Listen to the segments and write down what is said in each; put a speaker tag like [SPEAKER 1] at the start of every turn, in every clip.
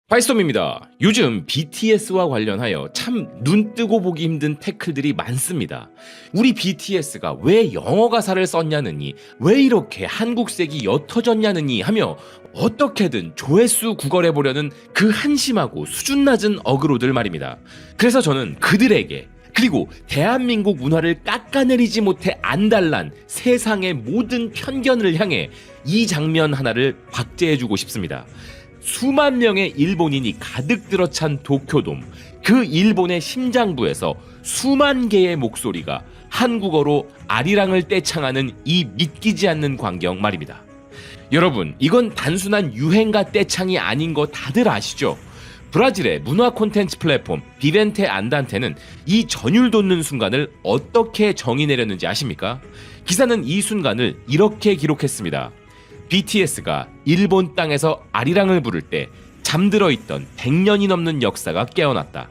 [SPEAKER 1] 파이스톰입니다. 요즘 BTS와 관련하여 참 눈뜨고 보기 힘든 태클들이 많습니다. 우리 BTS가 왜 영어 가사를 썼냐느니, 왜 이렇게 한국색이 옅어졌냐느니 하며 어떻게든 조회수 구걸해보려는 그 한심하고 수준 낮은 어그로들 말입니다. 그래서 저는 그들에게, 그리고 대한민국 문화를 깎아내리지 못해 안달난 세상의 모든 편견을 향해 이 장면 하나를 박제해주고 싶습니다. 수만 명의 일본인이 가득 들어찬 도쿄돔, 그 일본의 심장부에서 수만 개의 목소리가 한국어로 아리랑을 떼창하는 이 믿기지 않는 광경 말입니다. 여러분, 이건 단순한 유행가 떼창이 아닌 거 다들 아시죠? 브라질의 문화 콘텐츠 플랫폼 비벤테 안단테는 이 전율 돋는 순간을 어떻게 정의 내렸는지 아십니까? 기사는 이 순간을 이렇게 기록했습니다. BTS가 일본 땅에서 아리랑을 부를 때 잠들어 있던 100년이 넘는 역사가 깨어났다.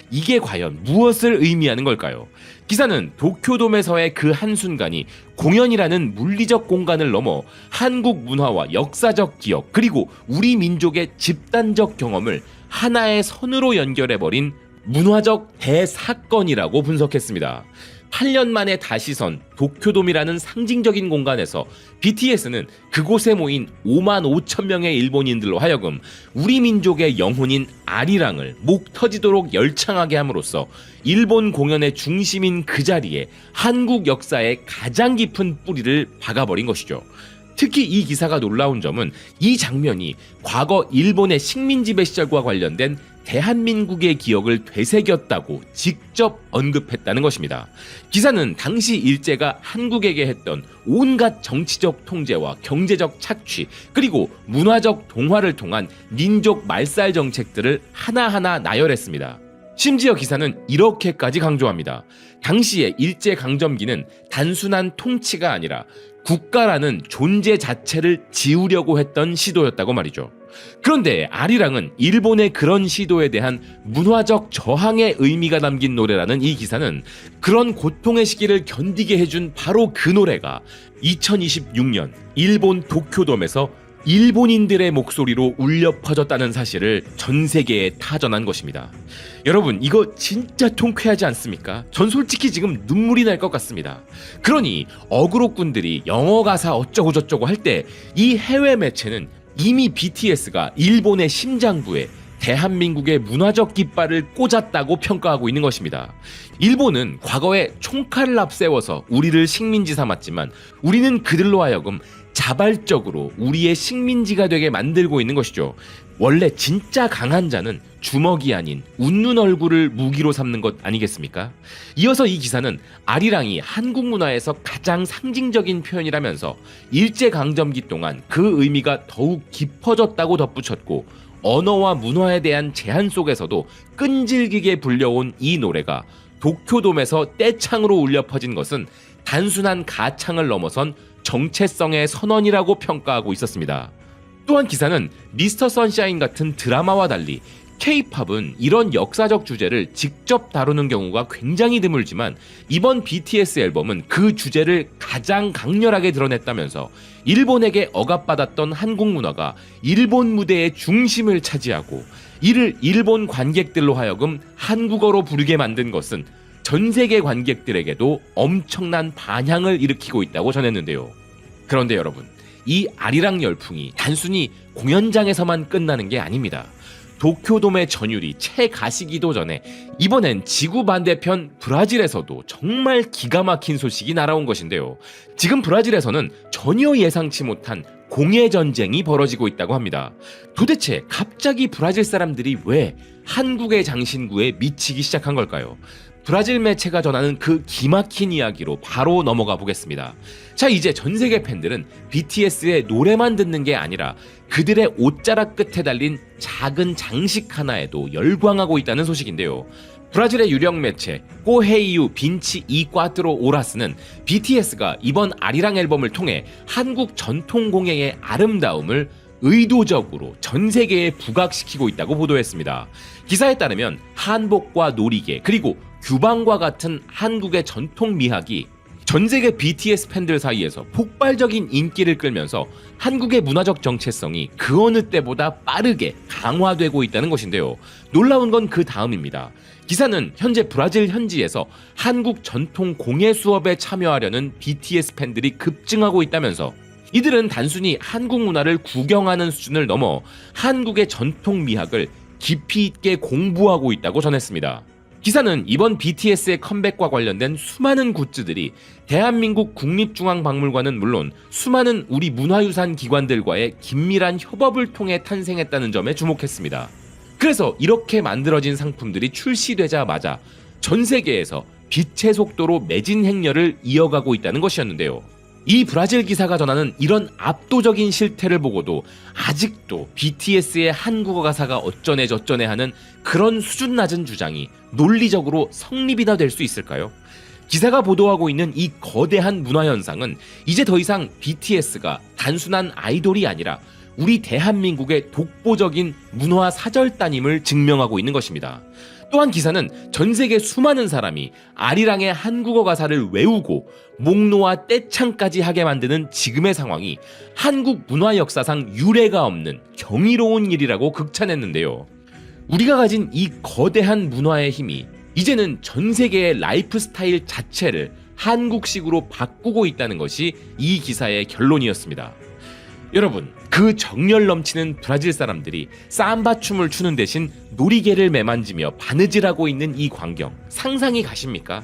[SPEAKER 1] 이게 과연 무엇을 의미하는 걸까요? 기사는 도쿄돔에서의 그 한순간이 공연이라는 물리적 공간을 넘어 한국 문화와 역사적 기억, 그리고 우리 민족의 집단적 경험을 하나의 선으로 연결해버린 문화적 대사건이라고 분석했습니다. 8년 만에 다시 선 도쿄돔이라는 상징적인 공간에서 BTS는 그곳에 모인 5만 5천 명의 일본인들로 하여금 우리 민족의 영혼인 아리랑을 목 터지도록 열창하게 함으로써 일본 공연의 중심인 그 자리에 한국 역사의 가장 깊은 뿌리를 박아버린 것이죠. 특히 이 기사가 놀라운 점은 이 장면이 과거 일본의 식민지배 시절과 관련된 대한민국의 기억을 되새겼다고 직접 언급했다는 것입니다. 기사는 당시 일제가 한국에게 했던 온갖 정치적 통제와 경제적 착취, 그리고 문화적 동화를 통한 민족 말살 정책들을 하나하나 나열했습니다. 심지어 기사는 이렇게까지 강조합니다. 당시의 일제강점기는 단순한 통치가 아니라 국가라는 존재 자체를 지우려고 했던 시도였다고 말이죠. 그런데 아리랑은 일본의 그런 시도에 대한 문화적 저항의 의미가 담긴 노래라는 이 기사는 그런 고통의 시기를 견디게 해준 바로 그 노래가 2026년 일본 도쿄돔에서 일본인들의 목소리로 울려 퍼졌다는 사실을 전 세계에 타전한 것입니다. 여러분, 이거 진짜 통쾌하지 않습니까? 전 솔직히 지금 눈물이 날 것 같습니다. 그러니 어그로꾼들이 영어 가사 어쩌고저쩌고 할 때 이 해외 매체는 이미 BTS가 일본의 심장부에 대한민국의 문화적 깃발을 꽂았다고 평가하고 있는 것입니다. 일본은 과거에 총칼을 앞세워서 우리를 식민지 삼았지만 우리는 그들로 하여금 자발적으로 우리의 식민지가 되게 만들고 있는 것이죠. 원래 진짜 강한 자는 주먹이 아닌 웃는 얼굴을 무기로 삼는 것 아니겠습니까? 이어서 이 기사는 아리랑이 한국 문화에서 가장 상징적인 표현이라면서 일제강점기 동안 그 의미가 더욱 깊어졌다고 덧붙였고, 언어와 문화에 대한 제한 속에서도 끈질기게 불려온 이 노래가 도쿄돔에서 떼창으로 울려 퍼진 것은 단순한 가창을 넘어선 정체성의 선언이라고 평가하고 있었습니다. 또한 기사는 미스터 선샤인 같은 드라마와 달리 K-팝은 이런 역사적 주제를 직접 다루는 경우가 굉장히 드물지만 이번 BTS 앨범은 그 주제를 가장 강렬하게 드러냈다면서 일본에게 억압받았던 한국 문화가 일본 무대의 중심을 차지하고 이를 일본 관객들로 하여금 한국어로 부르게 만든 것은 전 세계 관객들에게도 엄청난 반향을 일으키고 있다고 전했는데요. 그런데 여러분, 이 아리랑 열풍이 단순히 공연장에서만 끝나는 게 아닙니다. 도쿄돔의 전율이 채 가시기도 전에 이번엔 지구 반대편 브라질에서도 정말 기가 막힌 소식이 날아온 것인데요. 지금 브라질에서는 전혀 예상치 못한 공해 전쟁이 벌어지고 있다고 합니다. 도대체 갑자기 브라질 사람들이 왜 한국의 장신구에 미치기 시작한 걸까요? 브라질 매체가 전하는 그 기막힌 이야기로 바로 넘어가 보겠습니다. 자, 이제 전 세계 팬들은 BTS의 노래만 듣는 게 아니라 그들의 옷자락 끝에 달린 작은 장식 하나에도 열광하고 있다는 소식인데요. 브라질의 유력 매체 꼬헤이유 빈치 이 꽈트로 오라스는 BTS가 이번 아리랑 앨범을 통해 한국 전통 공예의 아름다움을 의도적으로 전 세계에 부각시키고 있다고 보도했습니다. 기사에 따르면 한복과 놀이개, 그리고 규방과 같은 한국의 전통 미학이 전 세계 BTS 팬들 사이에서 폭발적인 인기를 끌면서 한국의 문화적 정체성이 그 어느 때보다 빠르게 강화되고 있다는 것인데요. 놀라운 건 그 다음입니다. 기사는 현재 브라질 현지에서 한국 전통 공예 수업에 참여하려는 BTS 팬들이 급증하고 있다면서 이들은 단순히 한국 문화를 구경하는 수준을 넘어 한국의 전통 미학을 깊이 있게 공부하고 있다고 전했습니다. 기사는 이번 BTS의 컴백과 관련된 수많은 굿즈들이 대한민국 국립중앙박물관은 물론 수많은 우리 문화유산 기관들과의 긴밀한 협업을 통해 탄생했다는 점에 주목했습니다. 그래서 이렇게 만들어진 상품들이 출시되자마자 전 세계에서 빛의 속도로 매진 행렬을 이어가고 있다는 것이었는데요. 이 브라질 기사가 전하는 이런 압도적인 실태를 보고도 아직도 BTS의 한국어 가사가 어쩌네 저쩌네 하는 그런 수준 낮은 주장이 논리적으로 성립이나 될 수 있을까요? 기사가 보도하고 있는 이 거대한 문화 현상은 이제 더 이상 BTS가 단순한 아이돌이 아니라 우리 대한민국의 독보적인 문화 사절단임을 증명하고 있는 것입니다. 또한 기사는 전 세계 수많은 사람이 아리랑의 한국어 가사를 외우고 목노와 떼창까지 하게 만드는 지금의 상황이 한국 문화 역사상 유례가 없는 경이로운 일이라고 극찬했는데요. 우리가 가진 이 거대한 문화의 힘이 이제는 전 세계의 라이프 스타일 자체를 한국식으로 바꾸고 있다는 것이 이 기사의 결론이었습니다. 여러분, 그 정열 넘치는 브라질 사람들이 삼바 춤을 추는 대신 놀이개를 매만지며 바느질하고 있는 이 광경 상상이 가십니까?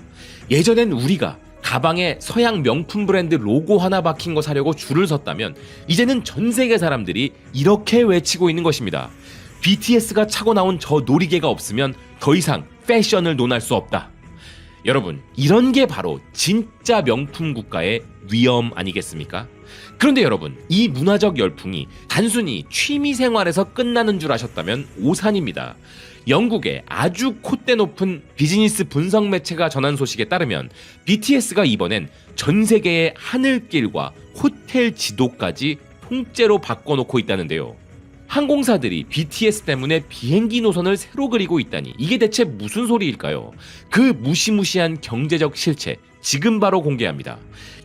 [SPEAKER 1] 예전엔 우리가 가방에 서양 명품 브랜드 로고 하나 박힌 거 사려고 줄을 섰다면 이제는 전 세계 사람들이 이렇게 외치고 있는 것입니다. BTS가 차고 나온 저 놀이개가 없으면 더 이상 패션을 논할 수 없다. 여러분, 이런 게 바로 진짜 명품 국가의 위엄 아니겠습니까? 그런데 여러분, 이 문화적 열풍이 단순히 취미 생활에서 끝나는 줄 아셨다면 오산입니다. 영국의 아주 콧대 높은 비즈니스 분석 매체가 전한 소식에 따르면 BTS가 이번엔 전 세계의 하늘길과 호텔 지도까지 통째로 바꿔놓고 있다는데요. 항공사들이 BTS 때문에 비행기 노선을 새로 그리고 있다니 이게 대체 무슨 소리일까요? 그 무시무시한 경제적 실체 지금 바로 공개합니다.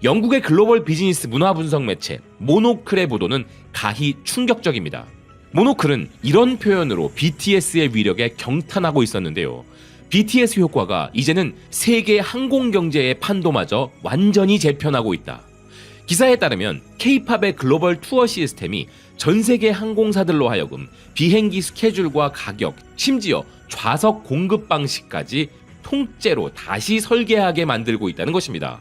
[SPEAKER 1] 영국의 글로벌 비즈니스 문화 분석 매체 모노클의 보도는 가히 충격적입니다. 모노클은 이런 표현으로 BTS의 위력에 경탄하고 있었는데요. BTS 효과가 이제는 세계 항공 경제의 판도마저 완전히 재편하고 있다. 기사에 따르면 K-팝의 글로벌 투어 시스템이 전 세계 항공사들로 하여금 비행기 스케줄과 가격, 심지어 좌석 공급 방식까지 통째로 다시 설계하게 만들고 있다는 것입니다.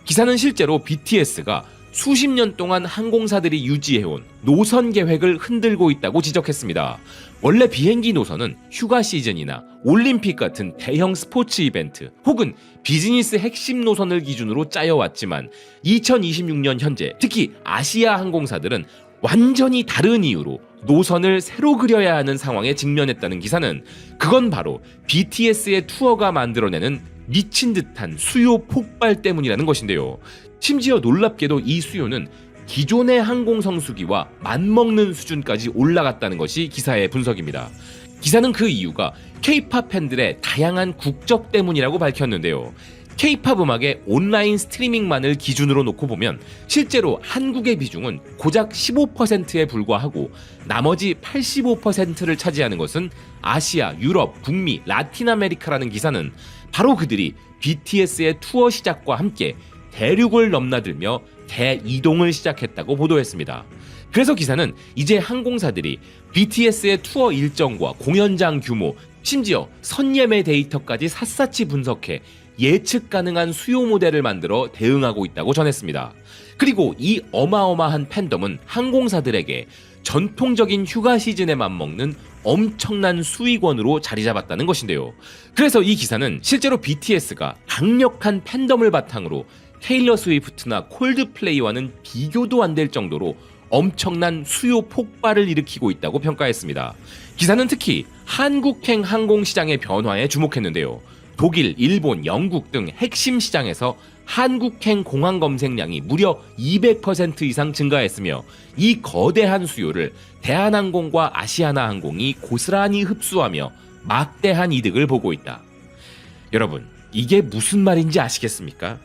[SPEAKER 1] 기사는 실제로 BTS가 수십 년 동안 항공사들이 유지해온 노선 계획을 흔들고 있다고 지적했습니다. 원래 비행기 노선은 휴가 시즌이나 올림픽 같은 대형 스포츠 이벤트 혹은 비즈니스 핵심 노선을 기준으로 짜여왔지만 2026년 현재 특히 아시아 항공사들은 완전히 다른 이유로 노선을 새로 그려야 하는 상황에 직면했다는 기사는 그건 바로 BTS의 투어가 만들어내는 미친 듯한 수요 폭발 때문이라는 것인데요. 심지어 놀랍게도 이 수요는 기존의 항공 성수기와 맞먹는 수준까지 올라갔다는 것이 기사의 분석입니다. 기사는 그 이유가 K-팝 팬들의 다양한 국적 때문이라고 밝혔는데요. K-팝 음악의 온라인 스트리밍만을 기준으로 놓고 보면 실제로 한국의 비중은 고작 15%에 불과하고 나머지 85%를 차지하는 것은 아시아, 유럽, 북미, 라틴 아메리카라는 기사는 바로 그들이 BTS의 투어 시작과 함께 대륙을 넘나들며 대이동을 시작했다고 보도했습니다. 그래서 기사는 이제 항공사들이 BTS의 투어 일정과 공연장 규모, 심지어 선예매 데이터까지 샅샅이 분석해 예측 가능한 수요 모델을 만들어 대응하고 있다고 전했습니다. 그리고 이 어마어마한 팬덤은 항공사들에게 전통적인 휴가 시즌에 맞먹는 엄청난 수익원으로 자리 잡았다는 것인데요. 그래서 이 기사는 실제로 BTS가 강력한 팬덤을 바탕으로 테일러 스위프트나 콜드플레이와는 비교도 안 될 정도로 엄청난 수요 폭발을 일으키고 있다고 평가했습니다. 기사는 특히 한국행 항공시장의 변화에 주목했는데요. 독일, 일본, 영국 등 핵심 시장에서 한국행 공항 검색량이 무려 200% 이상 증가했으며 이 거대한 수요를 대한항공과 아시아나항공이 고스란히 흡수하며 막대한 이득을 보고 있다. 여러분, 이게 무슨 말인지 아시겠습니까?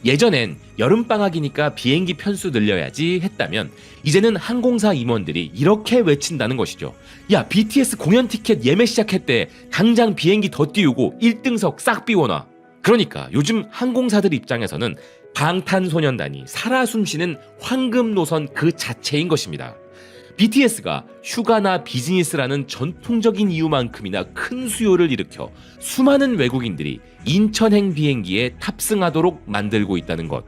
[SPEAKER 1] 예전엔 여름방학이니까 비행기 편수 늘려야지 했다면 이제는 항공사 임원들이 이렇게 외친다는 것이죠. 야, BTS 공연 티켓 예매 시작했대. 당장 비행기 더 띄우고 1등석 싹 비워놔. 그러니까 요즘 항공사들 입장에서는 방탄소년단이 살아 숨쉬는 황금 노선 그 자체인 것입니다. BTS가 휴가나 비즈니스라는 전통적인 이유만큼이나 큰 수요를 일으켜 수많은 외국인들이 인천행 비행기에 탑승하도록 만들고 있다는 것.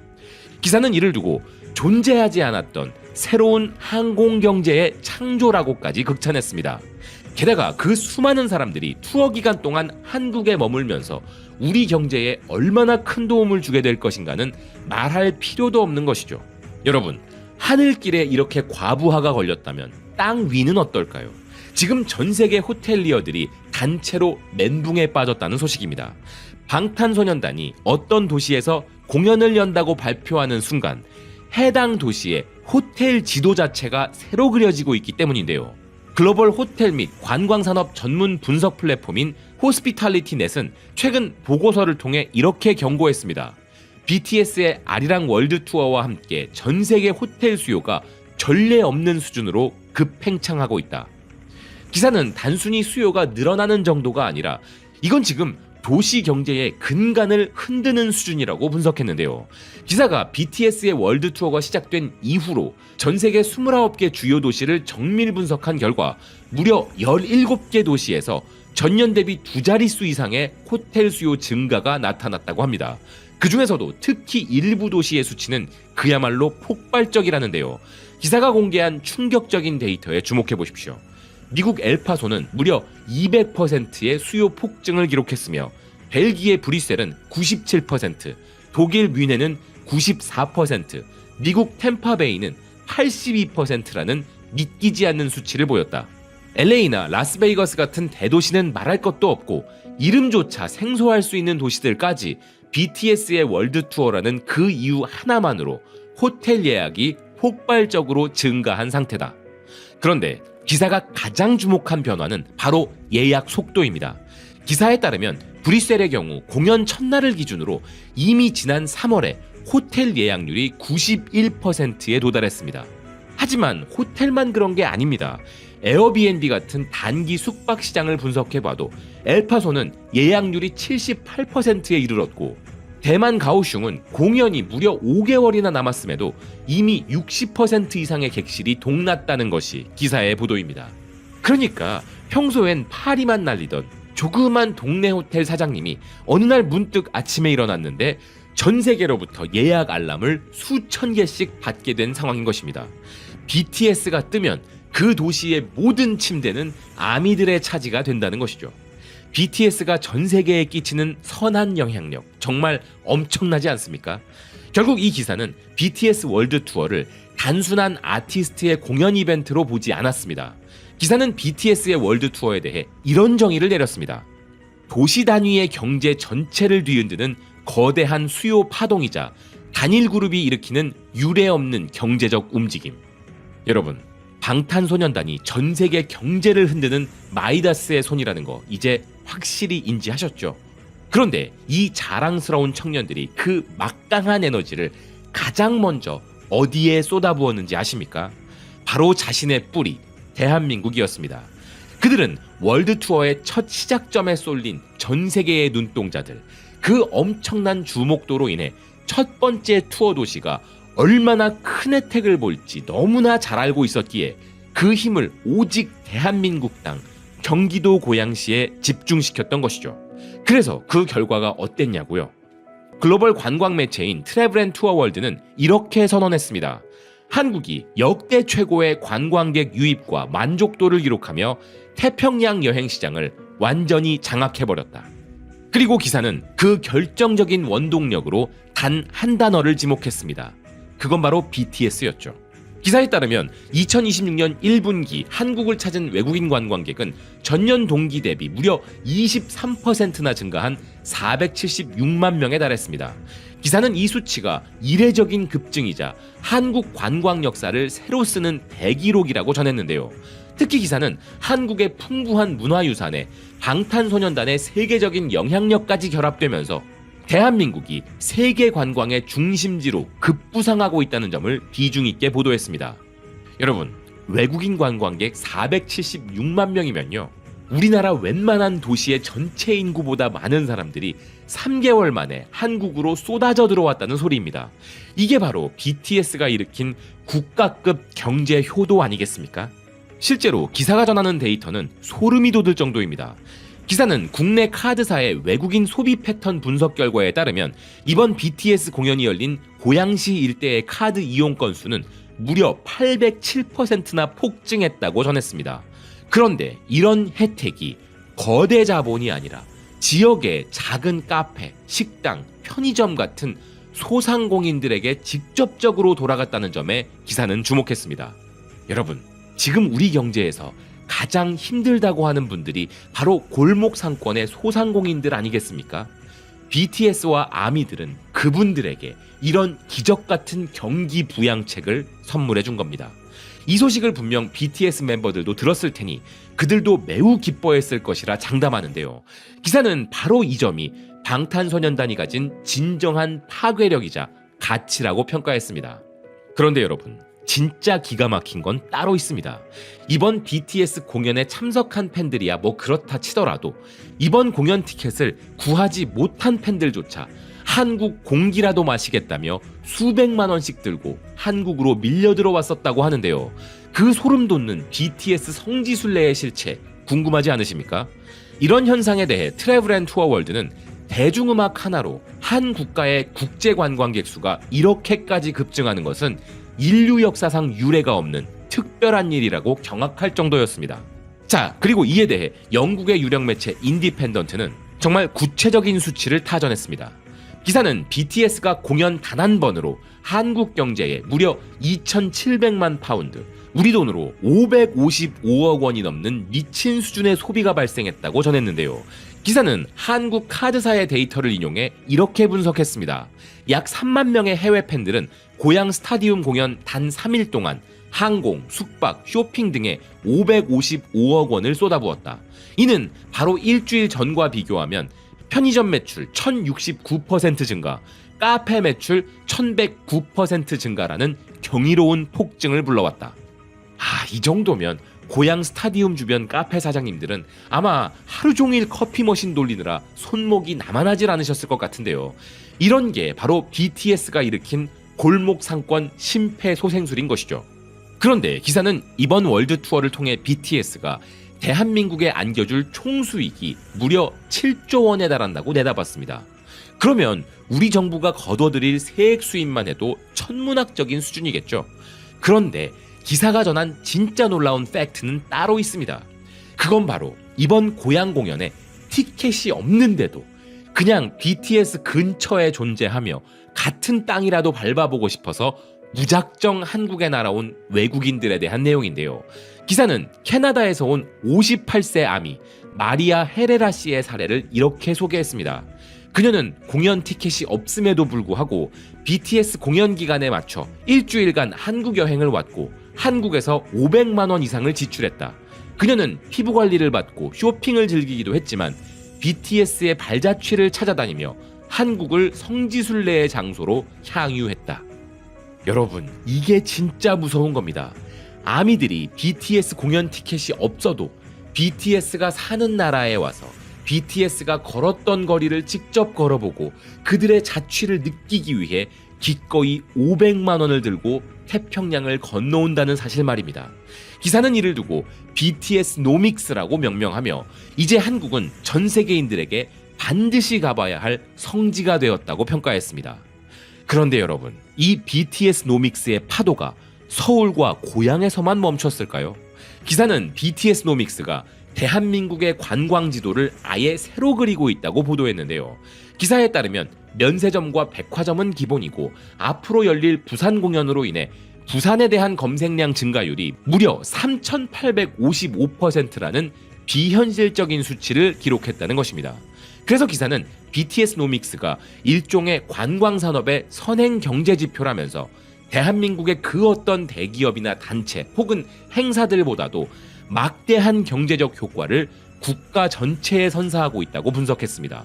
[SPEAKER 1] 기사는 이를 두고 존재하지 않았던 새로운 항공경제의 창조라고까지 극찬했습니다. 게다가 그 수많은 사람들이 투어 기간 동안 한국에 머물면서 우리 경제에 얼마나 큰 도움을 주게 될 것인가는 말할 필요도 없는 것이죠. 여러분, 하늘길에 이렇게 과부하가 걸렸다면 땅 위는 어떨까요? 지금 전 세계 호텔리어들이 단체로 멘붕에 빠졌다는 소식입니다. 방탄소년단이 어떤 도시에서 공연을 연다고 발표하는 순간 해당 도시의 호텔 지도 자체가 새로 그려지고 있기 때문인데요. 글로벌 호텔 및 관광산업 전문 분석 플랫폼인 호스피탈리티넷은 최근 보고서를 통해 이렇게 경고했습니다. BTS의 아리랑 월드 투어와 함께 전 세계 호텔 수요가 전례 없는 수준으로 급팽창하고 있다. 기사는 단순히 수요가 늘어나는 정도가 아니라 이건 지금 도시 경제의 근간을 흔드는 수준이라고 분석했는데요. 기사가 BTS의 월드 투어가 시작된 이후로 전 세계 29개 주요 도시를 정밀 분석한 결과 무려 17개 도시에서 전년 대비 2자릿수 이상의 호텔 수요 증가가 나타났다고 합니다. 그 중에서도 특히 일부 도시의 수치는 그야말로 폭발적이라는데요. 기사가 공개한 충격적인 데이터에 주목해 보십시오. 미국 엘파소는 무려 200%의 수요 폭증을 기록했으며 벨기에 브뤼셀은 97%, 독일 뮌헨은 94%, 미국 템파베이는 82%라는 믿기지 않는 수치를 보였다. LA나 라스베이거스 같은 대도시는 말할 것도 없고 이름조차 생소할 수 있는 도시들까지 BTS의 월드 투어라는 그 이유 하나만으로 호텔 예약이 폭발적으로 증가한 상태다. 그런데 기사가 가장 주목한 변화는 바로 예약 속도입니다. 기사에 따르면 브뤼셀의 경우 공연 첫날을 기준으로 이미 지난 3월에 호텔 예약률이 91%에 도달했습니다. 하지만 호텔만 그런 게 아닙니다. 에어비앤비 같은 단기 숙박 시장을 분석해봐도 엘파소는 예약률이 78%에 이르렀고 대만 가오슝은 공연이 무려 5개월이나 남았음에도 이미 60% 이상의 객실이 동났다는 것이 기사의 보도입니다. 그러니까 평소엔 파리만 날리던 조그만 동네 호텔 사장님이 어느 날 문득 아침에 일어났는데 전 세계로부터 예약 알람을 수천 개씩 받게 된 상황인 것입니다. BTS가 뜨면 그 도시의 모든 침대는 아미들의 차지가 된다는 것이죠. BTS가 전 세계에 끼치는 선한 영향력 정말 엄청나지 않습니까? 결국 이 기사는 BTS 월드 투어를 단순한 아티스트의 공연 이벤트로 보지 않았습니다. 기사는 BTS의 월드 투어에 대해 이런 정의를 내렸습니다. 도시 단위의 경제 전체를 뒤흔드는 거대한 수요 파동이자 단일 그룹이 일으키는 유례없는 경제적 움직임. 여러분, 방탄소년단이 전 세계 경제를 흔드는 마이다스의 손이라는 거 이제 확실히 인지하셨죠? 그런데 이 자랑스러운 청년들이 그 막강한 에너지를 가장 먼저 어디에 쏟아부었는지 아십니까? 바로 자신의 뿌리, 대한민국이었습니다. 그들은 월드 투어의 첫 시작점에 쏠린 전 세계의 눈동자들, 그 엄청난 주목도로 인해 첫 번째 투어 도시가 얼마나 큰 혜택을 볼지 너무나 잘 알고 있었기에 그 힘을 오직 대한민국 땅 경기도 고양시에 집중시켰던 것이죠. 그래서 그 결과가 어땠냐고요? 글로벌 관광 매체인 트래블앤투어월드는 이렇게 선언했습니다. 한국이 역대 최고의 관광객 유입과 만족도를 기록하며 태평양 여행 시장을 완전히 장악해버렸다. 그리고 기사는 그 결정적인 원동력으로 단 한 단어를 지목했습니다. 그건 바로 BTS였죠. 기사에 따르면 2026년 1분기 한국을 찾은 외국인 관광객은 전년 동기 대비 무려 23%나 증가한 476만 명에 달했습니다. 기사는 이 수치가 이례적인 급증이자 한국 관광 역사를 새로 쓰는 대기록이라고 전했는데요. 특히 기사는 한국의 풍부한 문화유산에 방탄소년단의 세계적인 영향력까지 결합되면서 대한민국이 세계 관광의 중심지로 급부상하고 있다는 점을 비중 있게 보도했습니다. 여러분, 외국인 관광객 476만 명이면요, 우리나라 웬만한 도시의 전체 인구보다 많은 사람들이 3개월 만에 한국으로 쏟아져 들어왔다는 소리입니다. 이게 바로 BTS가 일으킨 국가급 경제 효도 아니겠습니까? 실제로 기사가 전하는 데이터는 소름이 돋을 정도입니다. 기사는 국내 카드사의 외국인 소비 패턴 분석 결과에 따르면 이번 BTS 공연이 열린 고양시 일대의 카드 이용 건수는 무려 807%나 폭증했다고 전했습니다. 그런데 이런 혜택이 거대 자본이 아니라 지역의 작은 카페, 식당, 편의점 같은 소상공인들에게 직접적으로 돌아갔다는 점에 기사는 주목했습니다. 여러분, 지금 우리 경제에서 가장 힘들다고 하는 분들이 바로 골목 상권의 소상공인들 아니겠습니까? BTS와 아미들은 그분들에게 이런 기적 같은 경기 부양책을 선물해 준 겁니다. 이 소식을 분명 BTS 멤버들도 들었을 테니 그들도 매우 기뻐했을 것이라 장담하는데요. 기사는 바로 이 점이 방탄소년단이 가진 진정한 파괴력이자 가치라고 평가했습니다. 그런데 여러분, 진짜 기가 막힌 건 따로 있습니다. 이번 BTS 공연에 참석한 팬들이야 뭐 그렇다 치더라도 이번 공연 티켓을 구하지 못한 팬들조차 한국 공기라도 마시겠다며 수백만 원씩 들고 한국으로 밀려 들어왔었다고 하는데요. 그 소름 돋는 BTS 성지순례의 실체 궁금하지 않으십니까? 이런 현상에 대해 트래블앤투어월드는 대중음악 하나로 한 국가의 국제 관광객 수가 이렇게까지 급증하는 것은 인류 역사상 유례가 없는 특별한 일이라고 경악할 정도였습니다. 자, 그리고 이에 대해 영국의 유력 매체 인디펜던트는 정말 구체적인 수치를 타전했습니다. 기사는 BTS가 공연 단 한 번으로 한국 경제에 무려 2,700만 파운드, 우리 돈으로 555억 원이 넘는 미친 수준의 소비가 발생했다고 전했는데요. 기사는 한국 카드사의 데이터를 인용해 이렇게 분석했습니다. 약 3만 명의 해외 팬들은 고양 스타디움 공연 단 3일 동안 항공, 숙박, 쇼핑 등에 555억 원을 쏟아부었다. 이는 바로 일주일 전과 비교하면 편의점 매출 1069% 증가, 카페 매출 1109% 증가라는 경이로운 폭증을 불러왔다. 이 정도면 고양 스타디움 주변 카페 사장님들은 아마 하루 종일 커피 머신 돌리느라 손목이 나만하질 않으셨을 것 같은데요. 이런 게 바로 BTS가 일으킨 골목 상권 심폐소생술인 것이죠. 그런데 기사는 이번 월드 투어를 통해 BTS가 대한민국에 안겨줄 총수익이 무려 7조 원에 달한다고 내다봤습니다. 그러면 우리 정부가 거둬들일 세액 수입만 해도 천문학적인 수준이겠죠. 그런데 기사가 전한 진짜 놀라운 팩트는 따로 있습니다. 그건 바로 이번 고양 공연에 티켓이 없는데도 그냥 BTS 근처에 존재하며 같은 땅이라도 밟아보고 싶어서 무작정 한국에 날아온 외국인들에 대한 내용인데요. 기사는 캐나다에서 온 58세 아미 마리아 헤레라 씨의 사례를 이렇게 소개했습니다. 그녀는 공연 티켓이 없음에도 불구하고 BTS 공연 기간에 맞춰 일주일간 한국 여행을 왔고 한국에서 500만 원 이상을 지출했다. 그녀는 피부 관리를 받고 쇼핑을 즐기기도 했지만 BTS의 발자취를 찾아다니며 한국을 성지순례의 장소로 향유했다. 여러분, 이게 진짜 무서운 겁니다. 아미들이 BTS 공연 티켓이 없어도 BTS가 사는 나라에 와서 BTS가 걸었던 거리를 직접 걸어보고 그들의 자취를 느끼기 위해 기꺼이 500만 원을 들고 태평양을 건너온다는 사실 말입니다. 기사는 이를 두고 BTS 노믹스라고 명명하며 이제 한국은 전 세계인들에게 반드시 가봐야 할 성지가 되었다고 평가했습니다. 그런데 여러분, 이 BTS 노믹스의 파도가 서울과 고향에서만 멈췄을까요? 기사는 BTS 노믹스가 대한민국의 관광 지도를 아예 새로 그리고 있다고 보도했는데요. 기사에 따르면 면세점과 백화점은 기본이고 앞으로 열릴 부산 공연으로 인해 부산에 대한 검색량 증가율이 무려 3,855%라는 비현실적인 수치를 기록했다는 것입니다. 그래서 기사는 BTS 노믹스가 일종의 관광산업의 선행 경제지표라면서 대한민국의 그 어떤 대기업이나 단체 혹은 행사들보다도 막대한 경제적 효과를 국가 전체에 선사하고 있다고 분석했습니다.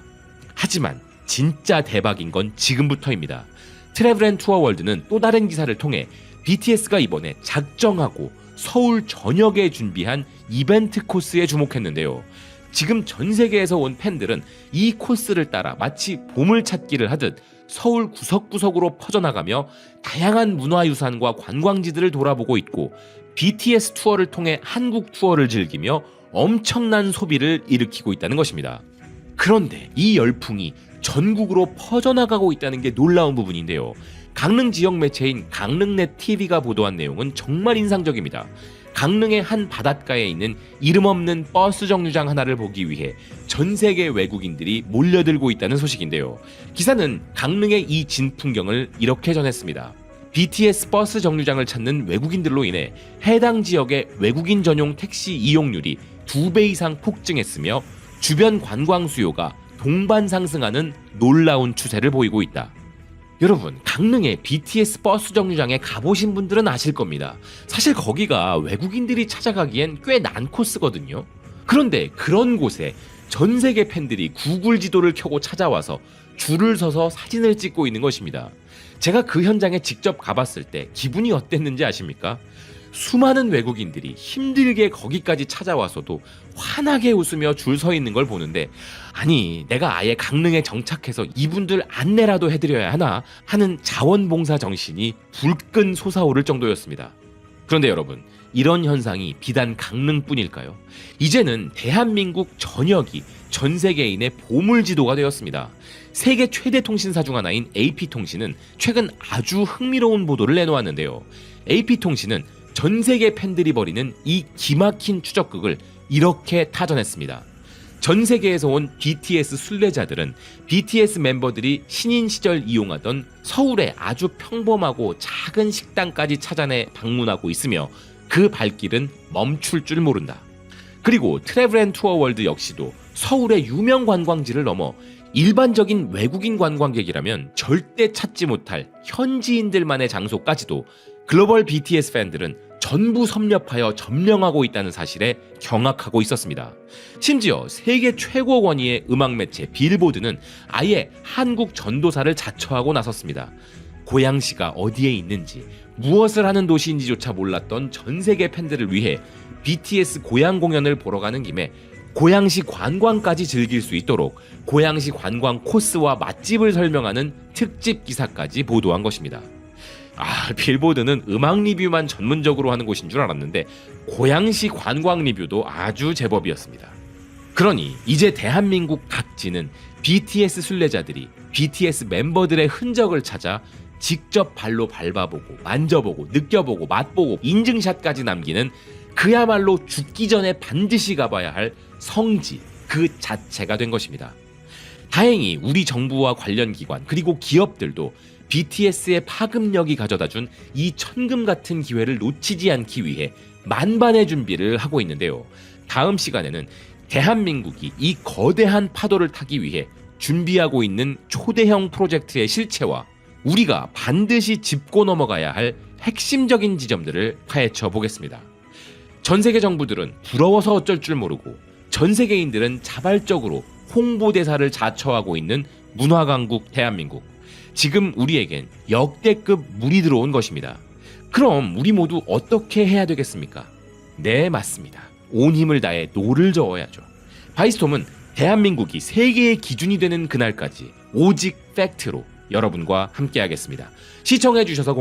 [SPEAKER 1] 하지만 진짜 대박인 건 지금부터입니다. 트래블 앤 투어 월드는 또 다른 기사를 통해 BTS가 이번에 작정하고 서울 전역에 준비한 이벤트 코스에 주목했는데요. 지금 전 세계에서 온 팬들은 이 코스를 따라 마치 보물찾기를 하듯 서울 구석구석으로 퍼져나가며 다양한 문화유산과 관광지들을 돌아보고 있고 BTS 투어를 통해 한국 투어를 즐기며 엄청난 소비를 일으키고 있다는 것입니다. 그런데 이 열풍이 전국으로 퍼져나가고 있다는 게 놀라운 부분인데요. 강릉 지역 매체인 강릉넷 TV가 보도한 내용은 정말 인상적입니다. 강릉의 한 바닷가에 있는 이름 없는 버스 정류장 하나를 보기 위해 전 세계 외국인들이 몰려들고 있다는 소식인데요. 기사는 강릉의 이 진풍경을 이렇게 전했습니다. BTS 버스 정류장을 찾는 외국인들로 인해 해당 지역의 외국인 전용 택시 이용률이 2배 이상 폭증했으며 주변 관광 수요가 동반 상승하는 놀라운 추세를 보이고 있다. 여러분, 강릉의 BTS 버스 정류장에 가보신 분들은 아실 겁니다. 사실 거기가 외국인들이 찾아가기엔 꽤 난 코스거든요. 그런데 그런 곳에 전 세계 팬들이 구글 지도를 켜고 찾아와서 줄을 서서 사진을 찍고 있는 것입니다. 제가 그 현장에 직접 가봤을 때 기분이 어땠는지 아십니까? 수많은 외국인들이 힘들게 거기까지 찾아와서도 환하게 웃으며 줄 서 있는 걸 보는데, 아니 내가 아예 강릉에 정착해서 이분들 안내라도 해드려야 하나 하는 자원봉사 정신이 불끈 솟아오를 정도였습니다. 그런데 여러분, 이런 현상이 비단 강릉뿐일까요? 이제는 대한민국 전역이 전 세계인의 보물지도가 되었습니다. 세계 최대 통신사 중 하나인 AP통신은 최근 아주 흥미로운 보도를 내놓았는데요. AP통신은 전 세계 팬들이 벌이는 이 기막힌 추적극을 이렇게 타전했습니다. 전 세계에서 온 BTS 순례자들은 BTS 멤버들이 신인 시절 이용하던 서울의 아주 평범하고 작은 식당까지 찾아내 방문하고 있으며 그 발길은 멈출 줄 모른다. 그리고 트래블 앤 투어 월드 역시도 서울의 유명 관광지를 넘어 일반적인 외국인 관광객이라면 절대 찾지 못할 현지인들만의 장소까지도 글로벌 BTS 팬들은 전부 섭렵하여 점령하고 있다는 사실에 경악하고 있었습니다. 심지어 세계 최고 권위의 음악 매체 빌보드는 아예 한국 전도사를 자처하고 나섰습니다. 고양시가 어디에 있는지, 무엇을 하는 도시인지조차 몰랐던 전 세계 팬들을 위해 BTS 고양 공연을 보러 가는 김에 고양시 관광까지 즐길 수 있도록 고양시 관광 코스와 맛집을 설명하는 특집 기사까지 보도한 것입니다. 빌보드는 음악 리뷰만 전문적으로 하는 곳인 줄 알았는데 고양시 관광 리뷰도 아주 제법이었습니다. 그러니 이제 대한민국 각지는 BTS 순례자들이 BTS 멤버들의 흔적을 찾아 직접 발로 밟아보고 만져보고 느껴보고 맛보고 인증샷까지 남기는 그야말로 죽기 전에 반드시 가봐야 할 성지 그 자체가 된 것입니다. 다행히 우리 정부와 관련 기관 그리고 기업들도 BTS의 파급력이 가져다준 이 천금 같은 기회를 놓치지 않기 위해 만반의 준비를 하고 있는데요. 다음 시간에는 대한민국이 이 거대한 파도를 타기 위해 준비하고 있는 초대형 프로젝트의 실체와 우리가 반드시 짚고 넘어가야 할 핵심적인 지점들을 파헤쳐 보겠습니다. 전 세계 정부들은 부러워서 어쩔 줄 모르고 전 세계인들은 자발적으로 홍보대사를 자처하고 있는 문화강국 대한민국. 지금 우리에겐 역대급 물이 들어온 것입니다. 그럼 우리 모두 어떻게 해야 되겠습니까? 네, 맞습니다. 온 힘을 다해 노를 저어야죠. 바이스톰은 대한민국이 세계의 기준이 되는 그날까지 오직 팩트로 여러분과 함께하겠습니다. 시청해주셔서 고맙습니다.